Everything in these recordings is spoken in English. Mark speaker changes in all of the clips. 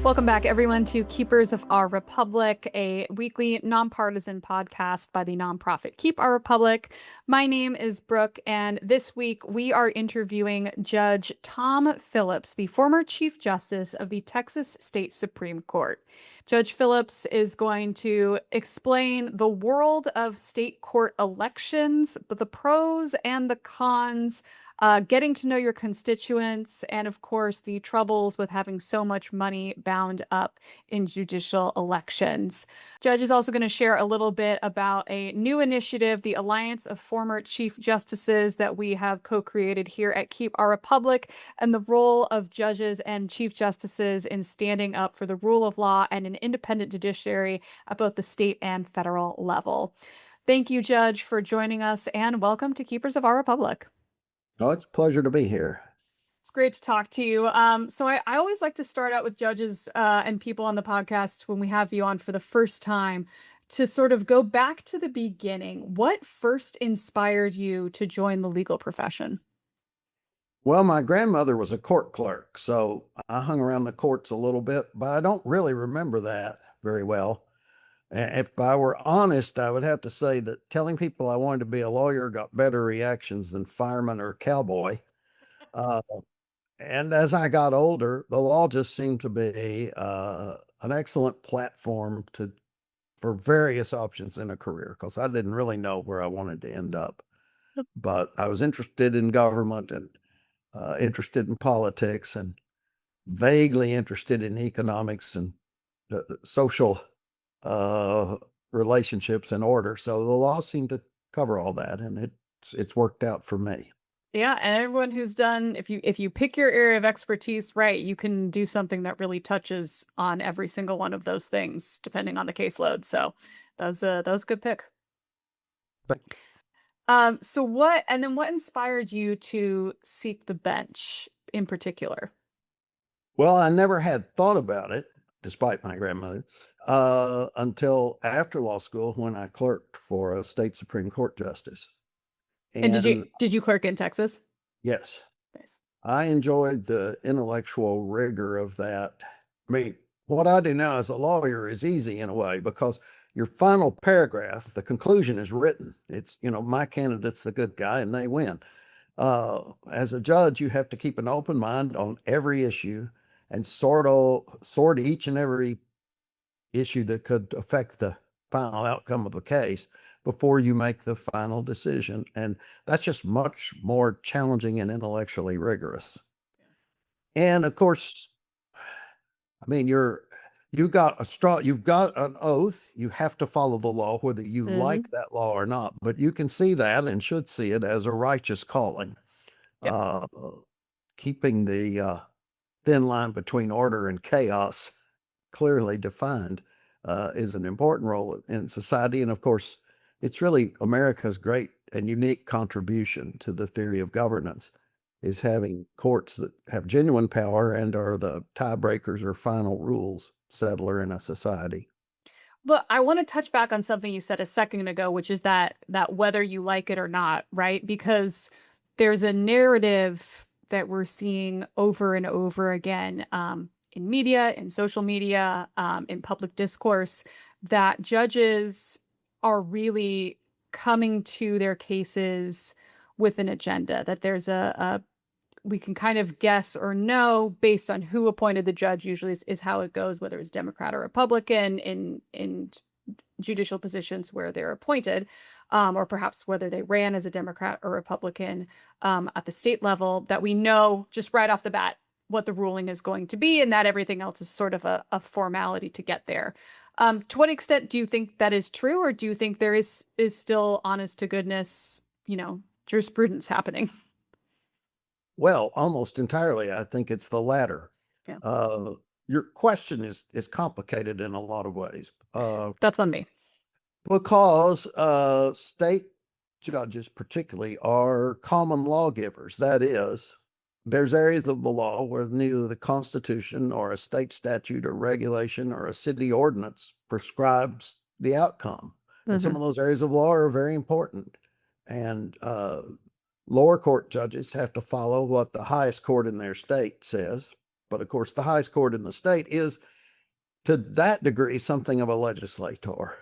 Speaker 1: Welcome back, everyone, to Keepers of Our Republic, a weekly nonpartisan podcast by the nonprofit Keep Our Republic. My name is Brooke, and this week we are interviewing Judge Tom Phillips, the former Chief Justice of the Texas State Supreme Court. Judge Phillips is going to explain the world of state court elections, the pros and the cons, getting to know your constituents, and of course, the troubles with having so much money bound up in judicial elections. Judge is also going to share a little bit about a new initiative, the Alliance of Former Chief Justices, that we have co-created here at Keep Our Republic, and the role of judges and chief justices in standing up for the rule of law and an independent judiciary at both the state and federal level. Thank you, Judge, for joining us, and welcome to Keepers of Our Republic.
Speaker 2: Oh, it's a pleasure to be here.
Speaker 1: It's great to talk to you. So I always like to start out with judges and people on the podcast when we have you on for the first time to sort of go back to the beginning. What first inspired you to join the legal profession?
Speaker 2: Well, my grandmother was a court clerk, so I hung around the courts a little bit, but I don't really remember that very well. If I were honest, I would have to say that telling people I wanted to be a lawyer got better reactions than fireman or cowboy. Uh, and as I got older, the law just seemed to be an excellent platform for various options in a career because I didn't really know where I wanted to end up. But I was interested in government and interested in politics and vaguely interested in economics and social relationships and order. So the law seemed to cover all that, and it's worked out for me.
Speaker 1: Yeah, and everyone who's done, if you pick your area of expertise right, you can do something that really touches on every single one of those things, depending on the caseload. So that was a good pick.
Speaker 2: Thank you.
Speaker 1: What inspired you to seek the bench in particular?
Speaker 2: Well, I never had thought about it, despite my grandmother, until after law school when I clerked for a state Supreme Court justice.
Speaker 1: And did
Speaker 2: And
Speaker 1: you clerk in Texas?
Speaker 2: yes,
Speaker 1: Nice.
Speaker 2: I enjoyed the intellectual rigor of that. I mean, what I do now as a lawyer is easy in a way because your final paragraph, the conclusion is written. It's, my candidate's the good guy and they win. As a judge, you have to keep an open mind on every issue and sort each and every issue that could affect the final outcome of the case before you make the final decision. And that's just much more challenging and intellectually rigorous. And of course, I mean, you've got an oath. You have to follow the law, whether you like that law or not. But you can see that and should see it as a righteous calling.
Speaker 1: Yep.
Speaker 2: Keeping the thin line between order and chaos clearly defined is an important role in society. And of course, it's really America's great and unique contribution to the theory of governance is having courts that have genuine power and are the tiebreakers or final rules settler in a society.
Speaker 1: Well, I want to touch back on something you said a second ago, which is that whether you like it or not, right? Because there's a narrative that we're seeing over and over again in media, in social media, in public discourse, that judges are really coming to their cases with an agenda, that there's we can kind of guess or know based on who appointed the judge usually is how it goes, whether it's Democrat or Republican in judicial positions where they're appointed, or perhaps whether they ran as a Democrat or Republican at the state level, that we know just right off the bat what the ruling is going to be and that everything else is sort of a formality to get there. To what extent do you think that is true, or do you think there is still honest to goodness, jurisprudence happening?
Speaker 2: Well, almost entirely, I think it's the latter.
Speaker 1: Yeah.
Speaker 2: Your question is complicated in a lot of ways.
Speaker 1: That's on me.
Speaker 2: Because state judges, particularly, are common lawgivers. That is, there's areas of the law where neither the Constitution or a state statute or regulation or a city ordinance prescribes the outcome. And some of those areas of law are very important. And lower court judges have to follow what the highest court in their state says. But of course, the highest court in the state is to that degree, something of a legislator.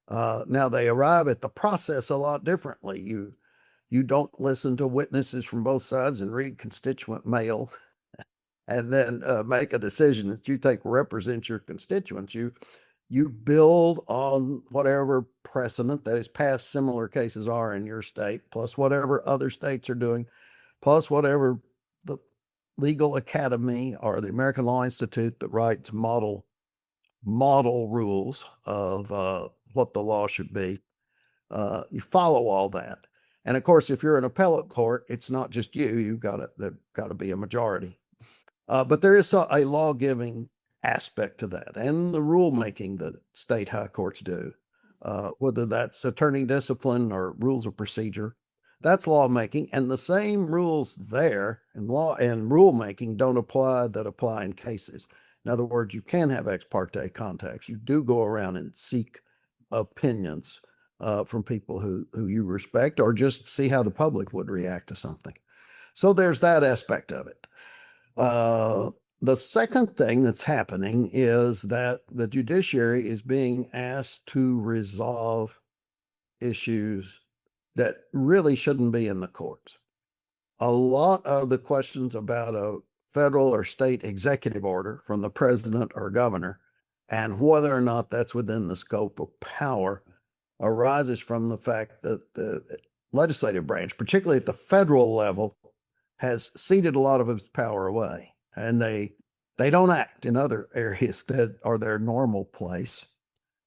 Speaker 2: Now they arrive at the process a lot differently. You don't listen to witnesses from both sides and read constituent mail and then make a decision that you think represents your constituents. You build on whatever precedent that is past similar cases are in your state, plus whatever other states are doing, plus whatever the legal academy or the American Law Institute that writes model rules of what the law should be. You follow all that. And of course, if you're an appellate court, it's not just you. You've got to, there's got to be a majority. But there is a law giving aspect to that and the rulemaking that state high courts do, whether that's attorney discipline or rules of procedure. That's lawmaking, and the same rules there in law and rulemaking don't apply that apply in cases. In other words, you can have ex parte contacts. You do go around and seek opinions from people who you respect, or just see how the public would react to something. So there's that aspect of it. The second thing that's happening is that the judiciary is being asked to resolve issues that really shouldn't be in the courts. A lot of the questions about a federal or state executive order from the president or governor and whether or not that's within the scope of power arises from the fact that the legislative branch, particularly at the federal level, has ceded a lot of its power away, and they don't act in other areas that are their normal place,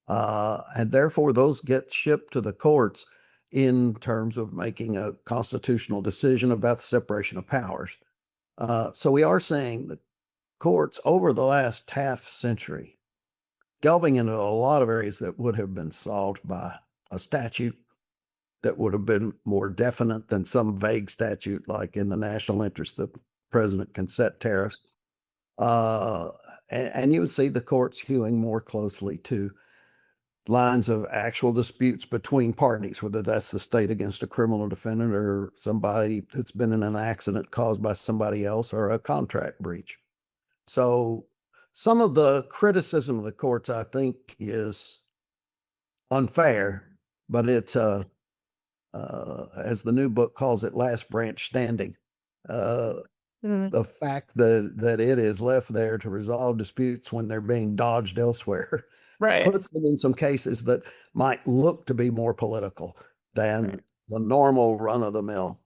Speaker 2: and therefore those get shipped to the courts in terms of making a constitutional decision about the separation of powers. So we are seeing the courts over the last half century delving into a lot of areas that would have been solved by a statute that would have been more definite than some vague statute like in the national interest the president can set tariffs. And you would see the courts hewing more closely to lines of actual disputes between parties, whether that's the state against a criminal defendant or somebody that's been in an accident caused by somebody else or a contract breach. So some of the criticism of the courts, I think, is unfair, but it's as the new book calls it, last branch standing. The fact that it is left there to resolve disputes when they're being dodged elsewhere
Speaker 1: Right.
Speaker 2: puts them in some cases that might look to be more political than the normal run-of-the-mill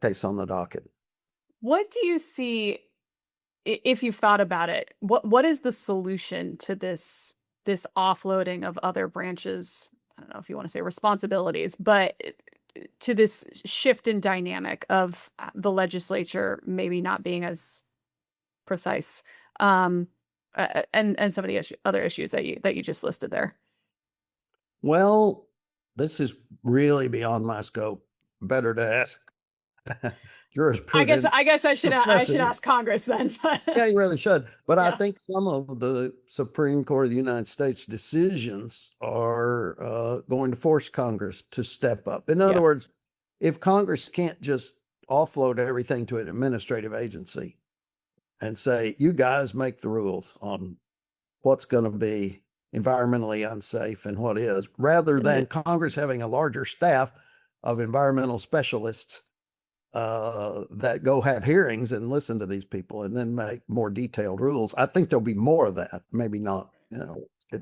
Speaker 2: case on the docket.
Speaker 1: What do you see, if you've thought about it, what is the solution to this offloading of other branches? I don't know if you want to say responsibilities, but to this shift in dynamic of the legislature maybe not being as precise, and some of the other issues that you just listed there.
Speaker 2: Well, this is really beyond my scope. Better to ask jurisprudence.
Speaker 1: I guess I should ask Congress then.
Speaker 2: Yeah, you really should. But
Speaker 1: Yeah.
Speaker 2: I think some of the Supreme Court of the United States decisions are going to force Congress to step up. In other words, if Congress can't just offload everything to an administrative agency and say, you guys make the rules on what's going to be environmentally unsafe and what is, rather than Congress having a larger staff of environmental specialists that go have hearings and listen to these people and then make more detailed rules. I think there'll be more of that. Maybe not,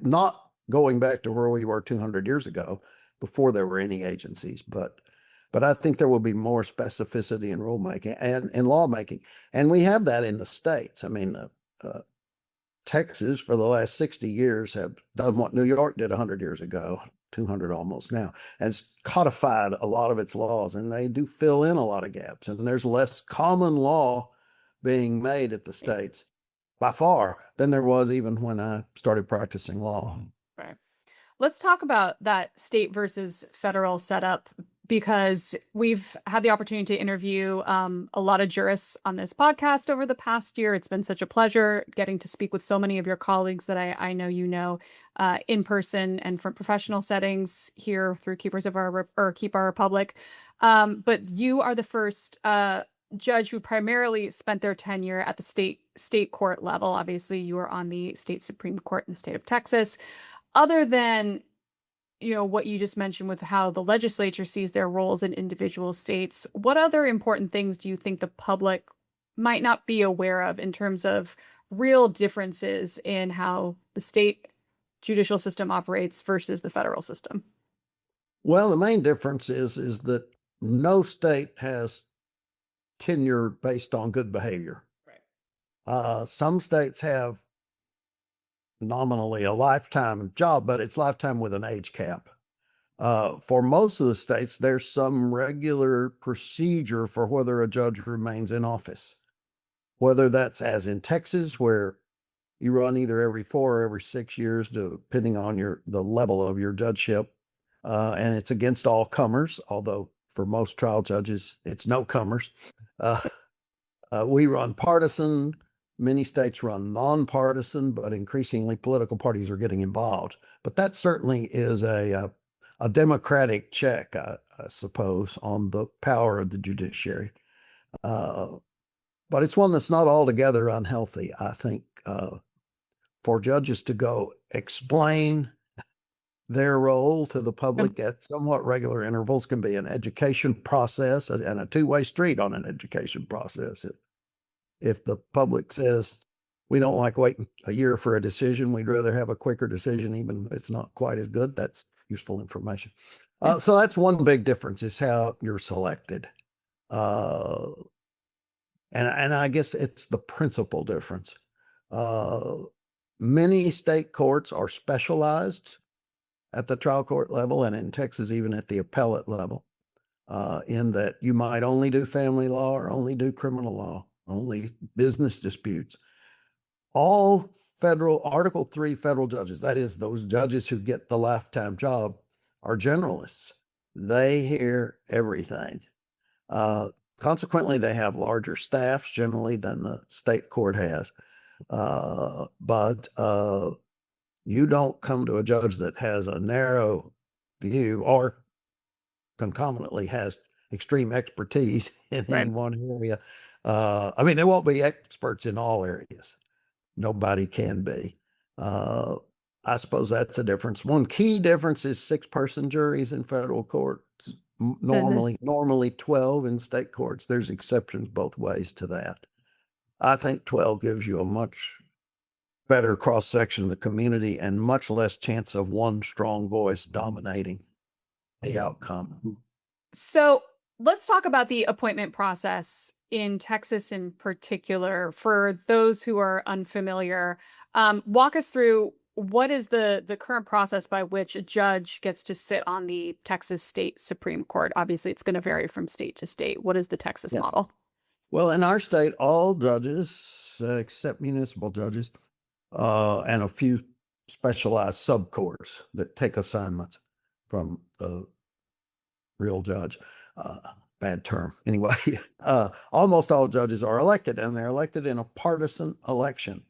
Speaker 2: not going back to where we were 200 years ago before there were any agencies, but I think there will be more specificity in rulemaking and in lawmaking. And we have that in the states. I mean, Texas for the last 60 years have done what New York did 100 years ago, 200 almost now, and codified a lot of its laws, and they do fill in a lot of gaps. And there's less common law being made at the states by far than there was even when I started practicing law.
Speaker 1: Right. Let's talk about that state versus federal setup, because we've had the opportunity to interview a lot of jurists on this podcast over the past year. It's been such a pleasure getting to speak with so many of your colleagues that I know in person and from professional settings here through Keep Our Republic. But you are the first judge who primarily spent their tenure at the state court level. Obviously, you were on the state Supreme Court in the state of Texas. Other than, what you just mentioned with how the legislature sees their roles in individual states, what other important things do you think the public might not be aware of in terms of real differences in how the state judicial system operates versus the federal system?
Speaker 2: Well, the main difference is that no state has tenure based on good behavior.
Speaker 1: Right.
Speaker 2: Some states have nominally a lifetime job, but it's lifetime with an age cap. For most of the states, there's some regular procedure for whether a judge remains in office, whether that's as in Texas, where you run either every 4 or every 6 years, depending on the level of your judgeship, and it's against all comers. Although for most trial judges, it's no comers. We run partisan. Many states run nonpartisan, but increasingly political parties are getting involved. But that certainly is a democratic check, I suppose, on the power of the judiciary. But it's one that's not altogether unhealthy. I think for judges to go explain their role to the public at somewhat regular intervals can be an education process and a two-way street on an education process. If the public says, we don't like waiting a year for a decision, we'd rather have a quicker decision, even if it's not quite as good, that's useful information. So that's one big difference, is how you're selected. And I guess it's the principal difference. Many state courts are specialized at the trial court level, and in Texas, even at the appellate level, in that you might only do family law or only do criminal law, only business disputes. All federal Article 3 federal judges, that is, those judges who get the lifetime job, are generalists. They hear everything. Consequently, they have larger staffs generally than the state court has. But you don't come to a judge that has a narrow view or concomitantly has extreme expertise in any
Speaker 1: Right.
Speaker 2: one area. I mean, they won't be experts in all areas. Nobody can be. I suppose that's the difference. One key difference is 6-person juries in federal courts. Normally 12 in state courts. There's exceptions both ways to that. I think 12 gives you a much better cross section of the community and much less chance of one strong voice dominating the outcome.
Speaker 1: So let's talk about the appointment process in Texas in particular. For those who are unfamiliar, walk us through what is the current process by which a judge gets to sit on the Texas State Supreme Court. Obviously, it's going to vary from state to state. What is the Texas model?
Speaker 2: Well, in our state, all judges, except municipal judges, and a few specialized subcourts that take assignments from the real judge. Bad term. Anyway, almost all judges are elected, and they're elected in a partisan election.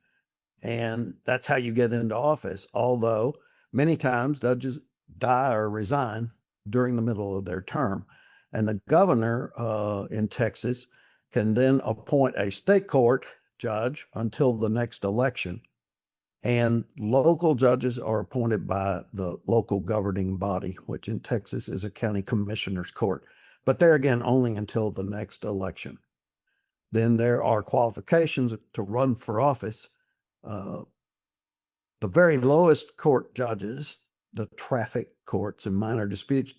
Speaker 2: And that's how you get into office. Although many times judges die or resign during the middle of their term. And the governor in Texas can then appoint a state court judge until the next election. And local judges are appointed by the local governing body, which in Texas is a county commissioner's court. But there again, only until the next election. Then there are qualifications to run for office. The very lowest court judges, the traffic courts and minor disputes,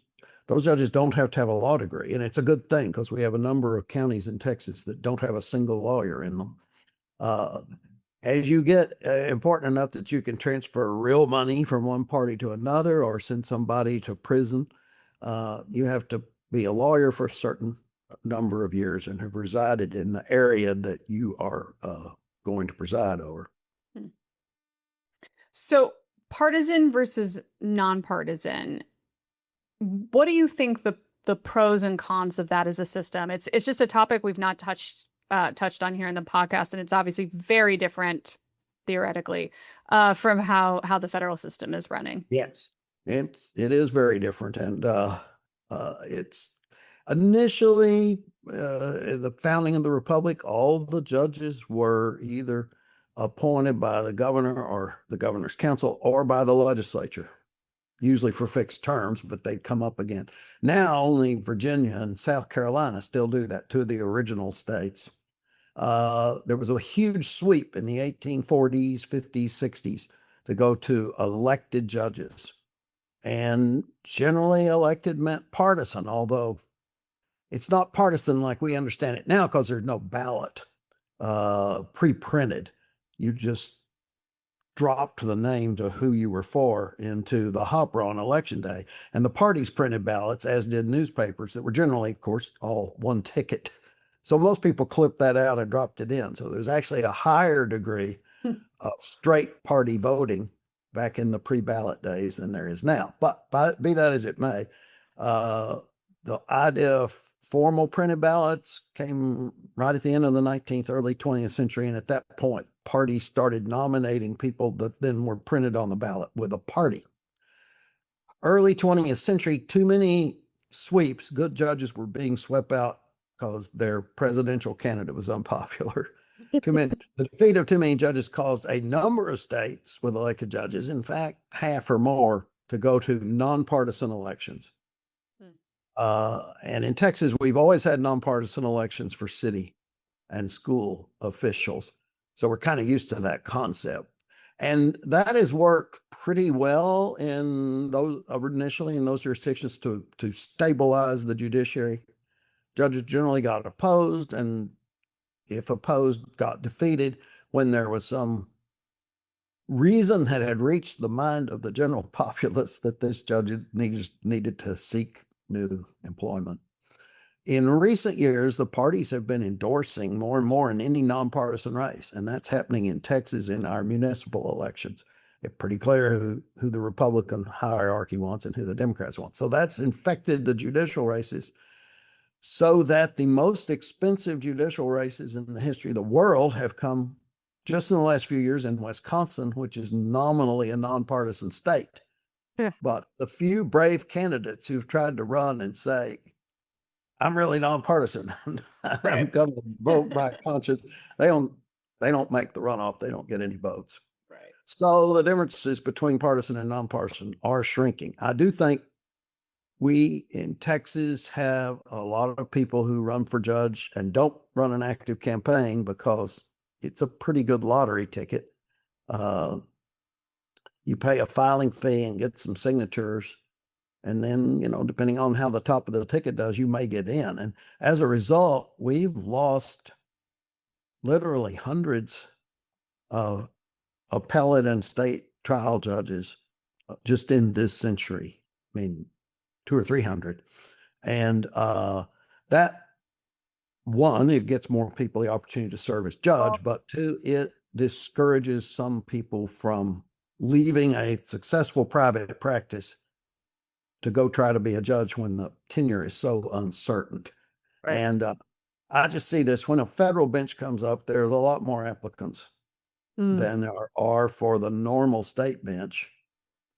Speaker 2: those judges don't have to have a law degree. And it's a good thing because we have a number of counties in Texas that don't have a single lawyer in them. As you get important enough that you can transfer real money from one party to another or send somebody to prison, you have to be a lawyer for a certain number of years and have resided in the area that you are going to preside over.
Speaker 1: So, partisan versus nonpartisan. What do you think the pros and cons of that as a system? It's just a topic we've not touched on here in the podcast, and it's obviously very different theoretically from how the federal system is running.
Speaker 2: Yes, it is very different, and Initially, the founding of the republic, all the judges were either appointed by the governor or the governor's council or by the legislature, usually for fixed terms, but they'd come up again. Now only Virginia and South Carolina still do that, two of the original states. There was a huge sweep in the 1840s, 50s, 60s to go to elected judges. And generally elected meant partisan, although it's not partisan like we understand it now because there's no ballot pre-printed. You just dropped the names of who you were for into the hopper on election day. And the parties printed ballots, as did newspapers that were generally, of course, all one ticket. So most people clipped that out and dropped it in. So there's actually a higher degree of straight party voting back in the pre-ballot days than there is now. But be that as it may, the idea of formal printed ballots came right at the end of the 19th, early 20th century. And at that point, parties started nominating people that then were printed on the ballot with a party. Early 20th century, too many sweeps, good judges were being swept out because their presidential candidate was unpopular. The defeat of too many judges caused a number of states with elected judges, in fact, half or more, to go to nonpartisan elections. And in Texas, we've always had nonpartisan elections for city and school officials. So we're kind of used to that concept. And that has worked pretty well in those initially in those jurisdictions to stabilize the judiciary. Judges generally got opposed, and if opposed, got defeated when there was some reason that had reached the mind of the general populace that this judge needed to seek new employment. In recent years, the parties have been endorsing more and more in any nonpartisan race, and that's happening in Texas in our municipal elections. It's pretty clear who the Republican hierarchy wants and who the Democrats want. So that's infected the judicial races so that the most expensive judicial races in the history of the world have come just in the last few years in Wisconsin, which is nominally a nonpartisan state.
Speaker 1: Yeah.
Speaker 2: But the few brave candidates who've tried to run and say, I'm really nonpartisan. I'm going to vote by conscience. They don't make the runoff. They don't get any votes.
Speaker 1: Right.
Speaker 2: So the differences between partisan and nonpartisan are shrinking. I do think we in Texas have a lot of people who run for judge and don't run an active campaign because it's a pretty good lottery ticket. You pay a filing fee and get some signatures. And then, depending on how the top of the ticket does, you may get in. And as a result, we've lost literally hundreds of appellate and state trial judges just in this century. I mean, 200 or 300. And that, one, it gets more people the opportunity to serve as judge, but two, it discourages some people from leaving a successful private practice to go try to be a judge when the tenure is so uncertain.
Speaker 1: Right.
Speaker 2: And I just see this when a federal bench comes up, there's a lot more applicants than there are for the normal state bench.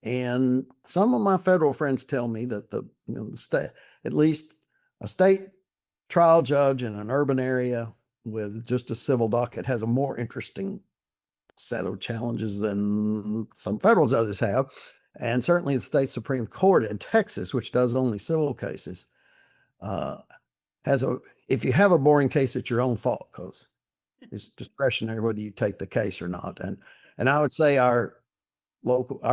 Speaker 2: And some of my federal friends tell me that the state, at least a state trial judge in an urban area with just a civil docket, has a more interesting set of challenges than some federal judges have. And certainly the state Supreme Court in Texas, which does only civil cases, if you have a boring case, it's your own fault because it's discretionary whether you take the case or not. And I would say our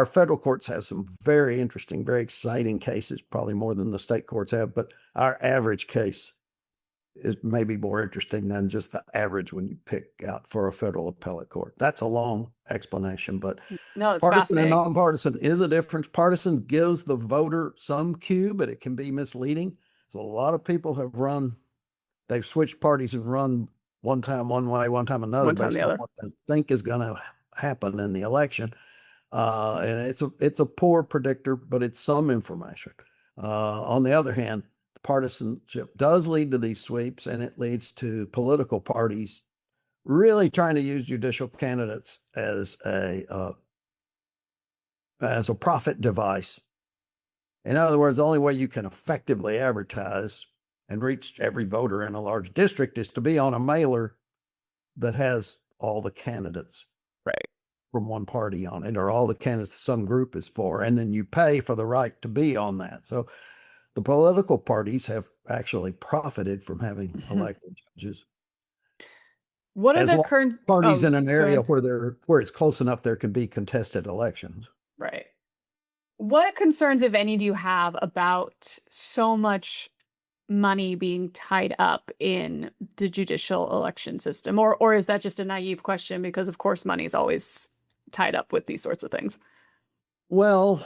Speaker 2: federal courts have some very interesting, very exciting cases, probably more than the state courts have, but our average case is maybe more interesting than just the average when you pick out for a federal appellate court. That's a long explanation, but
Speaker 1: No, it's
Speaker 2: partisan and
Speaker 1: fascinating.
Speaker 2: nonpartisan is a difference. Partisan gives the voter some cue, but it can be misleading. So a lot of people have they've switched parties and run one time one way, one time another,
Speaker 1: One time
Speaker 2: based
Speaker 1: the
Speaker 2: on
Speaker 1: other.
Speaker 2: what they think is going to happen in the election. And it's a poor predictor, but it's some information. On the other hand, partisanship does lead to these sweeps, and it leads to political parties really trying to use judicial candidates as a profit device. In other words, the only way you can effectively advertise and reach every voter in a large district is to be on a mailer that has all the candidates
Speaker 1: Right.
Speaker 2: from one party on it, or all the candidates some group is for, and then you pay for the right to be on that. So the political parties have actually profited from having elected judges.
Speaker 1: What are
Speaker 2: As
Speaker 1: the
Speaker 2: long as
Speaker 1: current?
Speaker 2: the parties
Speaker 1: Oh,
Speaker 2: in an
Speaker 1: go
Speaker 2: area
Speaker 1: ahead.
Speaker 2: where it's close enough there can be contested elections.
Speaker 1: Right. What concerns, if any, do you have about so much money being tied up in the judicial election system? Or is that just a naive question? Because of course money is always tied up with these sorts of things.
Speaker 2: Well,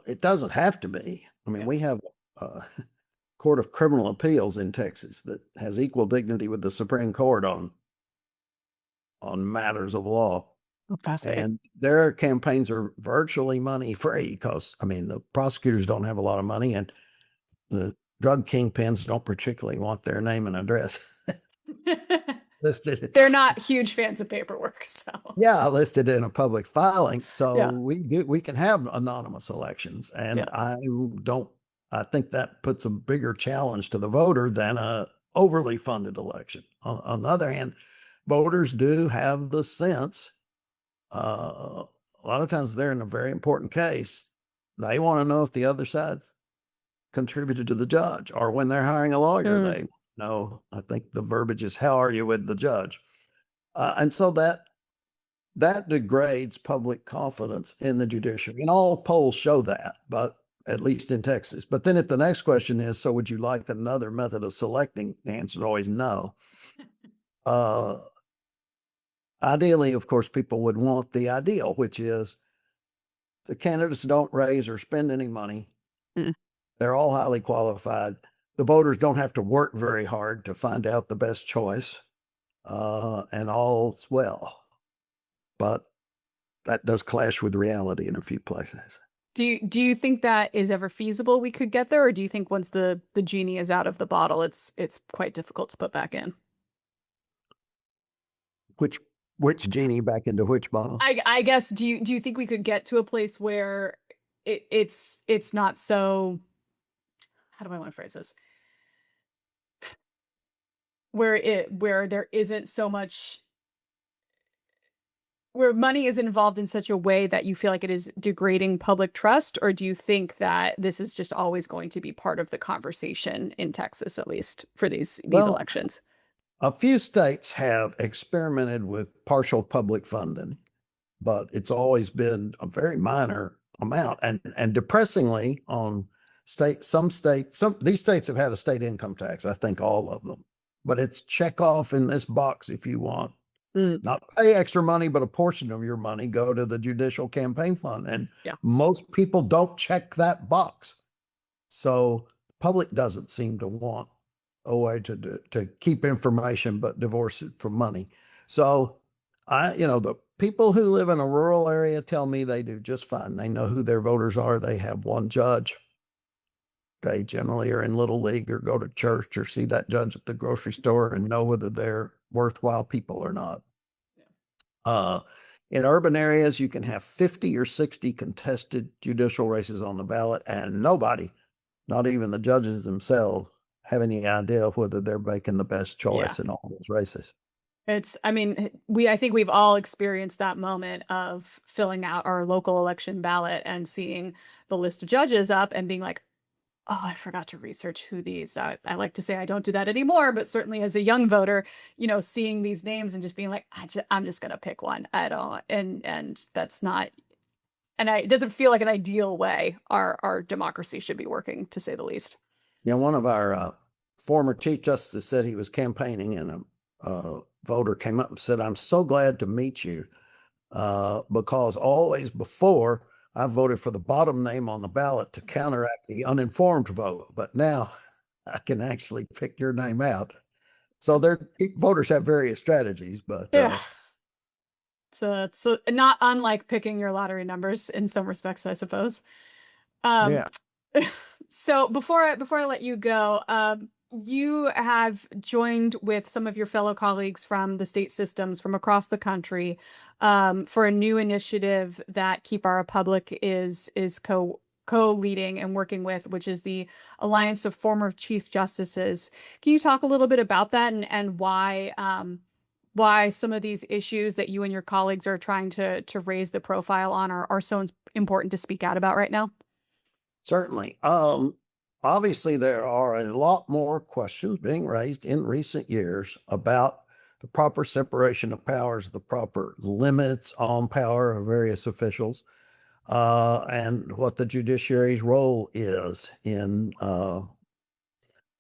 Speaker 2: it doesn't have to be. I mean,
Speaker 1: Yeah.
Speaker 2: we have a Court of Criminal Appeals in Texas that has equal dignity with the Supreme Court on matters of law.
Speaker 1: Oh, fascinating.
Speaker 2: And their campaigns are virtually money free because, I mean, the prosecutors don't have a lot of money and the drug kingpins don't particularly want their name and address listed.
Speaker 1: They're not huge fans of paperwork, so
Speaker 2: Yeah, listed in a public filing. So
Speaker 1: yeah.
Speaker 2: we can have anonymous elections.
Speaker 1: Yeah.
Speaker 2: And I think that puts a bigger challenge to the voter than a overly funded election. On the other hand, voters do have the sense, a lot of times they're in a very important case. They want to know if the other side's contributed to the judge, or when they're hiring a lawyer,
Speaker 1: Mm.
Speaker 2: they know, I think the verbiage is, how are you with the judge? And so that degrades public confidence in the judiciary. And all polls show that, but at least in Texas. But then if the next question is, so would you like another method of selecting? The answer is always no. Ideally, of course, people would want the ideal, which is the candidates don't raise or spend any money.
Speaker 1: Mm.
Speaker 2: They're all highly qualified. The voters don't have to work very hard to find out the best choice, and all's well. But that does clash with reality in a few places.
Speaker 1: Do you think that is ever feasible we could get there, or do you think once the genie is out of the bottle, it's quite difficult to put back in?
Speaker 2: Which genie back into which bottle?
Speaker 1: I guess do you think we could get to a place where it's not so, how do I want to phrase this? Where there isn't so much, where money is involved in such a way that you feel like it is degrading public trust, or do you think that this is just always going to be part of the conversation in Texas, at least for these
Speaker 2: Well,
Speaker 1: elections?
Speaker 2: a few states have experimented with partial public funding, but it's always been a very minor amount. And depressingly, on these states have had a state income tax, I think all of them. But it's check off in this box if you want.
Speaker 1: Mm.
Speaker 2: Not pay extra money, but a portion of your money go to the judicial campaign fund. And
Speaker 1: Yeah.
Speaker 2: most people don't check that box. So the public doesn't seem to want a way to keep information but divorce it from money. So the people who live in a rural area tell me they do just fine. They know who their voters are. They have one judge. They generally are in little league or go to church or see that judge at the grocery store and know whether they're worthwhile people or not. Uh, in urban areas, you can have 50 or 60 contested judicial races on the ballot, and nobody, not even the judges themselves, have any idea whether they're making the best
Speaker 1: Yeah.
Speaker 2: choice in all those races.
Speaker 1: I mean, I think we've all experienced that moment of filling out our local election ballot and seeing the list of judges up and being like, oh, I forgot to research who these. I like to say I don't do that anymore, but certainly as a young voter, seeing these names and just being like, I'm just gonna pick one. I don't, and that's not, it doesn't feel like an ideal way our democracy should be working, to say the least.
Speaker 2: One of our former chief justices said he was campaigning, and a voter came up and said, "I'm so glad to meet you because always before I voted for the bottom name on the ballot to counteract the uninformed vote, but now I can actually pick your name out." So voters have various strategies, but
Speaker 1: Yeah. So not unlike picking your lottery numbers in some respects, I suppose. Um,
Speaker 2: yeah.
Speaker 1: so before I let you go, you have joined with some of your fellow colleagues from the state systems from across the country, for a new initiative that Keep Our Republic is co-leading and working with, which is the Alliance of Former Chief Justices. Can you talk a little bit about that and why some of these issues that you and your colleagues are trying to raise the profile on are so important to speak out about right now?
Speaker 2: Certainly. Obviously, there are a lot more questions being raised in recent years about the proper separation of powers, the proper limits on power of various officials, and what the judiciary's role is in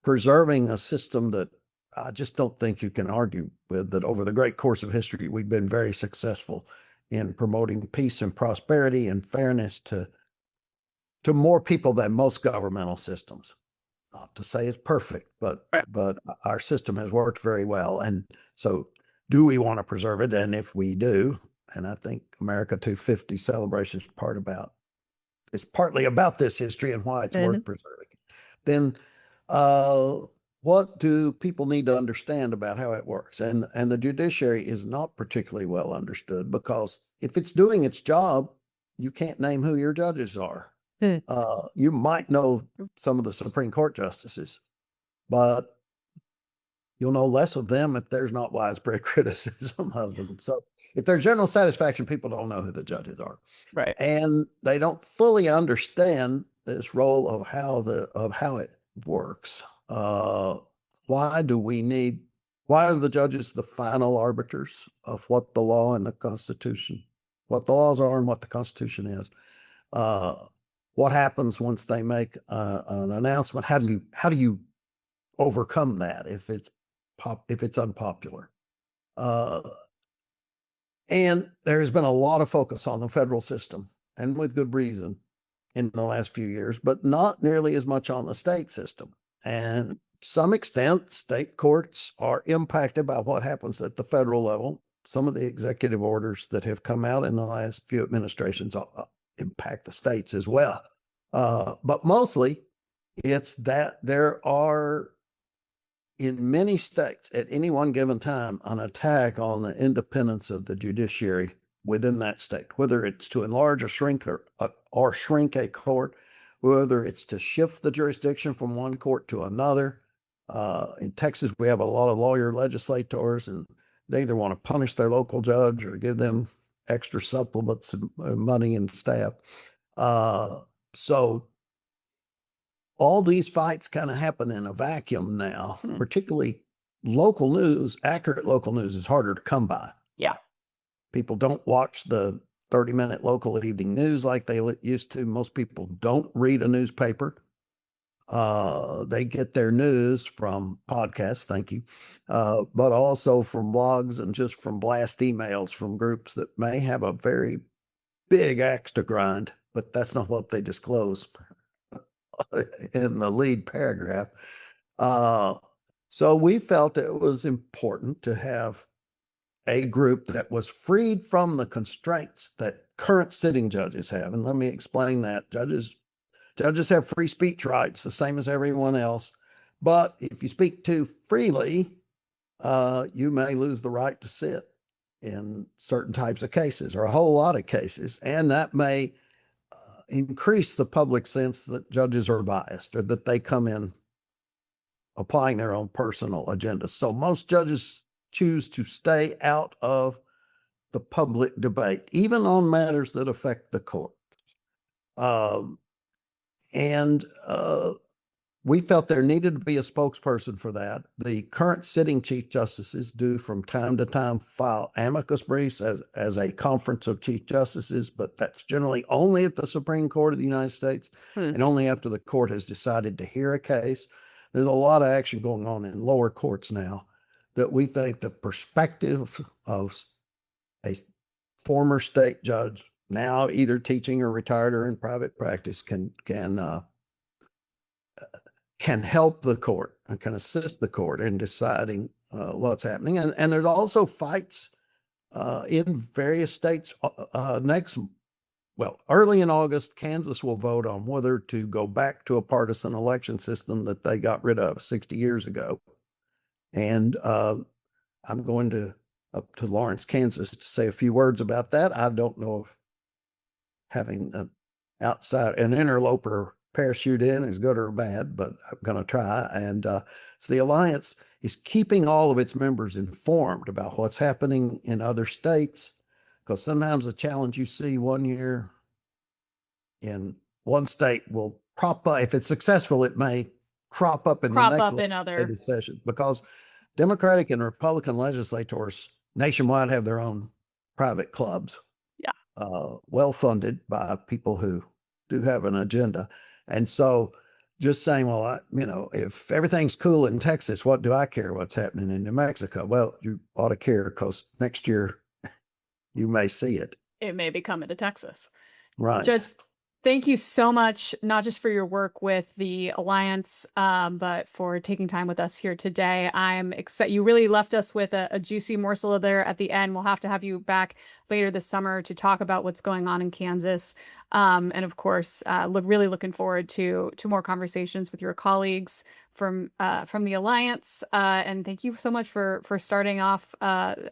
Speaker 2: preserving a system that I just don't think you can argue with, that over the great course of history, we've been very successful in promoting peace and prosperity and fairness to more people than most governmental systems. Not to say it's perfect, but our system has worked very well. And so do we want to preserve it? And if we do, and I think America 250 celebration is it's partly about this history and why it's worth preserving, then what do people need to understand about how it works? And the judiciary is not particularly well understood, because if it's doing its job, you can't name who your judges are. You might know some of the Supreme Court justices, but you'll know less of them if there's not widespread criticism of them. So if there's general satisfaction, people don't know who the judges are.
Speaker 1: Right.
Speaker 2: And they don't fully understand this role of how it works. Why are the judges the final arbiters of what the law and the Constitution, what the laws are and what the Constitution is? What happens once they make an announcement? How do you overcome that if it's unpopular? And there has been a lot of focus on the federal system, and with good reason, in the last few years, but not nearly as much on the state system. And to some extent, state courts are impacted by what happens at the federal level. Some of the executive orders that have come out in the last few administrations impact the states as well. But mostly it's that there are, in many states at any one given time, an attack on the independence of the judiciary within that state, whether it's to enlarge or shrink a court, whether it's to shift the jurisdiction from one court to another. In Texas, we have a lot of lawyer legislators, and they either want to punish their local judge or give them extra supplements and money and staff. So all these fights kind of happen in a vacuum now, particularly local news. Accurate local news is harder to come by.
Speaker 1: Yeah.
Speaker 2: People don't watch the 30-minute local evening news like they used to. Most people don't read a newspaper. They get their news from podcasts, thank you, but also from blogs and just from blast emails from groups that may have a very big axe to grind, but that's not what they disclose in the lead paragraph. So we felt it was important to have a group that was freed from the constraints that current sitting judges have. And let me explain that. Judges have free speech rights, the same as everyone else. But if you speak too freely, you may lose the right to sit in certain types of cases, or a whole lot of cases. And that may increase the public sense that judges are biased, or that they come in applying their own personal agendas. So most judges choose to stay out of the public debate, even on matters that affect the court. We felt there needed to be a spokesperson for that. The current sitting chief justices do from time to time file amicus briefs as a conference of chief justices, but that's generally only at the Supreme Court of the United States and only after the court has decided to hear a case. There's a lot of action going on in lower courts now that we think the perspective of a former state judge, now either teaching or retired or in private practice, can help the court and can assist the court in deciding what's happening. And there's also fights in various states early in August. Kansas will vote on whether to go back to a partisan election system that they got rid of 60 years ago. And I'm going up to Lawrence, Kansas, to say a few words about that. I don't know if having outside, an interloper parachute in is good or bad, but I'm going to try. And so the Alliance is keeping all of its members informed about what's happening in other states, because sometimes a challenge you see one year in one state will prop up. If it's successful, it may crop up in the next legislative session, because Democratic and Republican legislators nationwide have their own private clubs. Well funded by people who do have an agenda. And so just saying, well, if everything's cool in Texas, what do I care what's happening in New Mexico? Well, you ought to care, because next year you may see it.
Speaker 1: It may be coming to Texas.
Speaker 2: Right.
Speaker 1: Judge, thank you so much, not just for your work with the Alliance, but for taking time with us here today. I'm excited. You really left us with a juicy morsel there at the end. We'll have to have you back later this summer to talk about what's going on in Kansas. And of course, really looking forward to more conversations with your colleagues from the Alliance. And thank you so much for starting off.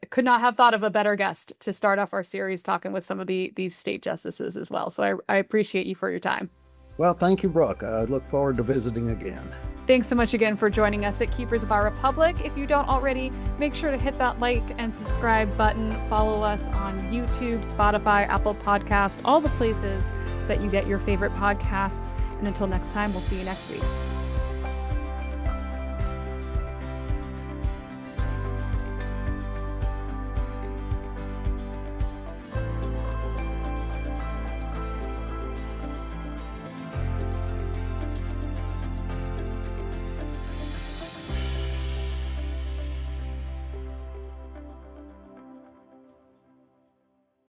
Speaker 1: Could not have thought of a better guest to start off our series talking with some of these state justices as well. So I appreciate you for your time.
Speaker 2: Well, thank you, Brooke. I look forward to visiting again.
Speaker 1: Thanks so much again for joining us at Keepers of Our Republic. If you don't already, make sure to hit that like and subscribe button. Follow us on YouTube, Spotify, Apple Podcasts, all the places that you get your favorite podcasts. And until next time, we'll see you next week.